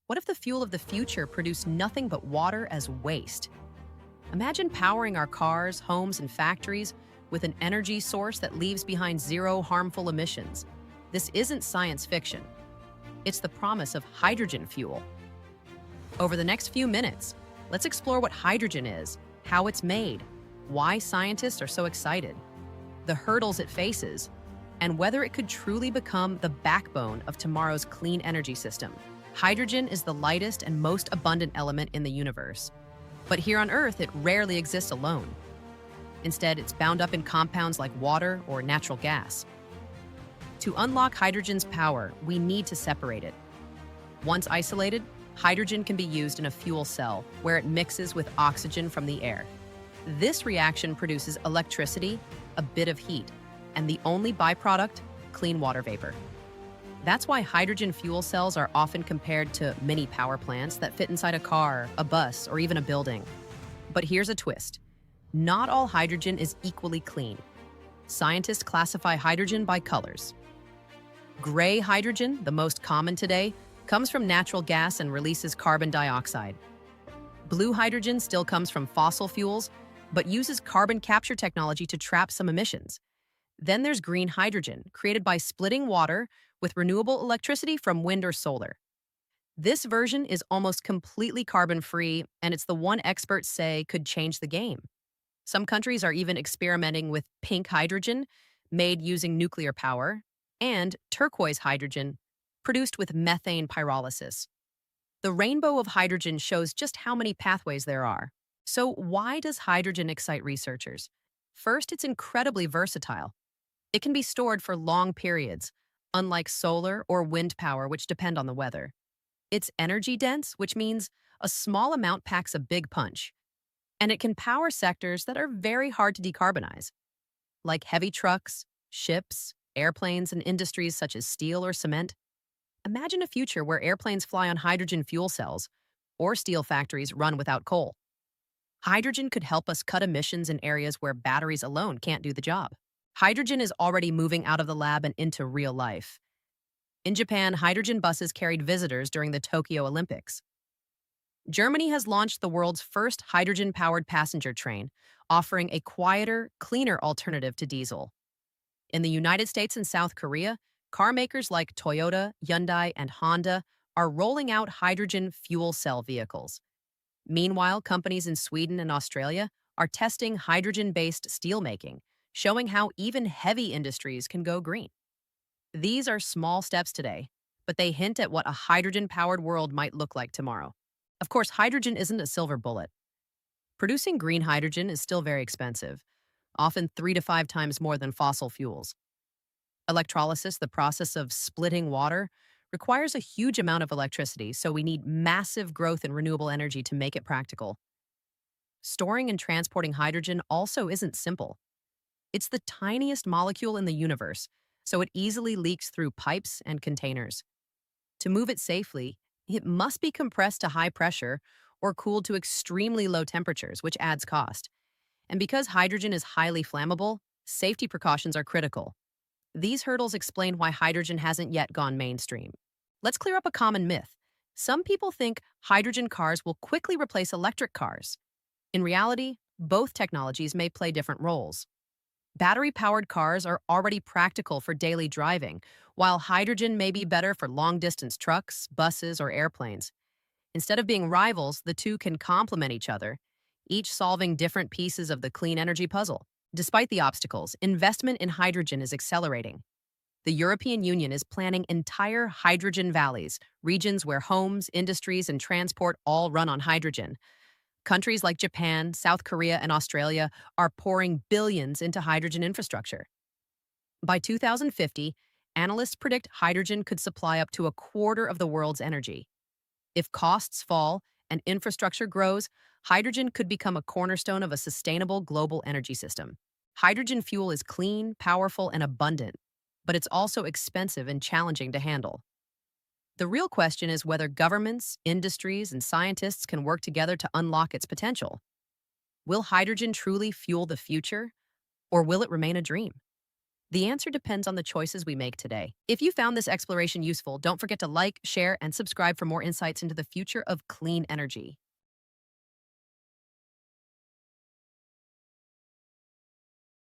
What if the fuel of the future produced nothing but water as waste? Imagine powering our cars, homes, and factories with an energy source that leaves behind zero harmful emissions. This isn't science fiction. It's the promise of hydrogen fuel. Over the next few minutes, let's explore what hydrogen is, how it's made, why scientists are so excited, the hurdles it faces, and whether it could truly become the backbone of tomorrow's clean energy system. Hydrogen is the lightest and most abundant element in the universe. But here on Earth, it rarely exists alone. Instead, it's bound up in compounds like water or natural gas. To unlock hydrogen's power, we need to separate it. Once isolated, hydrogen can be used in a fuel cell, where it mixes with oxygen from the air. This reaction produces electricity, a bit of heat, and the only byproduct, clean water vapor. That's why hydrogen fuel cells are often compared to mini power plants that fit inside a car, a bus, or even a building. But here's a twist. Not all hydrogen is equally clean. Scientists classify hydrogen by colors. Gray hydrogen, the most common today, comes from natural gas and releases carbon dioxide. Blue hydrogen still comes from fossil fuels, but uses carbon capture technology to trap some emissions. Then there's green hydrogen, created by splitting water with renewable electricity from wind or solar. This version is almost completely carbon-free, and it's the one experts say could change the game. Some countries are even experimenting with pink hydrogen, made using nuclear power, and turquoise hydrogen, produced with methane pyrolysis. The rainbow of hydrogen shows just how many pathways there are. So why does hydrogen excite researchers? First, it's incredibly versatile. It can be stored for long periods, unlike solar or wind power, which depend on the weather. It's energy dense, which means a small amount packs a big punch. And it can power sectors that are very hard to decarbonize, like heavy trucks, ships, airplanes, and industries such as steel or cement. Imagine a future where airplanes fly on hydrogen fuel cells or steel factories run without coal. Hydrogen could help us cut emissions in areas where batteries alone can't do the job. Hydrogen is already moving out of the lab and into real life. In Japan, hydrogen buses carried visitors during the Tokyo Olympics. Germany has launched the world's first hydrogen-powered passenger train, offering a quieter, cleaner alternative to diesel. In the United States and South Korea, car makers like Toyota, Hyundai, and Honda are rolling out hydrogen fuel cell vehicles. Meanwhile, companies in Sweden and Australia are testing hydrogen-based steelmaking, showing how even heavy industries can go green. These are small steps today, but they hint at what a hydrogen-powered world might look like tomorrow. Of course, hydrogen isn't a silver bullet. Producing green hydrogen is still very expensive, often 3 to 5 times more than fossil fuels. Electrolysis, the process of splitting water, requires a huge amount of electricity, so we need massive growth in renewable energy to make it practical. Storing and transporting hydrogen also isn't simple. It's the tiniest molecule in the universe, so it easily leaks through pipes and containers. To move it safely, it must be compressed to high pressure or cooled to extremely low temperatures, which adds cost. And because hydrogen is highly flammable, safety precautions are critical. These hurdles explain why hydrogen hasn't yet gone mainstream. Let's clear up a common myth. Some people think hydrogen cars will quickly replace electric cars. In reality, both technologies may play different roles. Battery-powered cars are already practical for daily driving, while hydrogen may be better for long-distance trucks, buses, or airplanes. Instead of being rivals, the two can complement each other, each solving different pieces of the clean energy puzzle. Despite the obstacles, investment in hydrogen is accelerating. The European Union is planning entire hydrogen valleys, regions where homes, industries, and transport all run on hydrogen. Countries like Japan, South Korea, and Australia are pouring billions into hydrogen infrastructure. By 2050, analysts predict hydrogen could supply up to a quarter of the world's energy. If costs fall and infrastructure grows, hydrogen could become a cornerstone of a sustainable global energy system. Hydrogen fuel is clean, powerful, and abundant, but it's also expensive and challenging to handle. The real question is whether governments, industries, and scientists can work together to unlock its potential. Will hydrogen truly fuel the future, or will it remain a dream? The answer depends on the choices we make today. If you found this exploration useful, don't forget to like, share, and subscribe for more insights into the future of clean energy.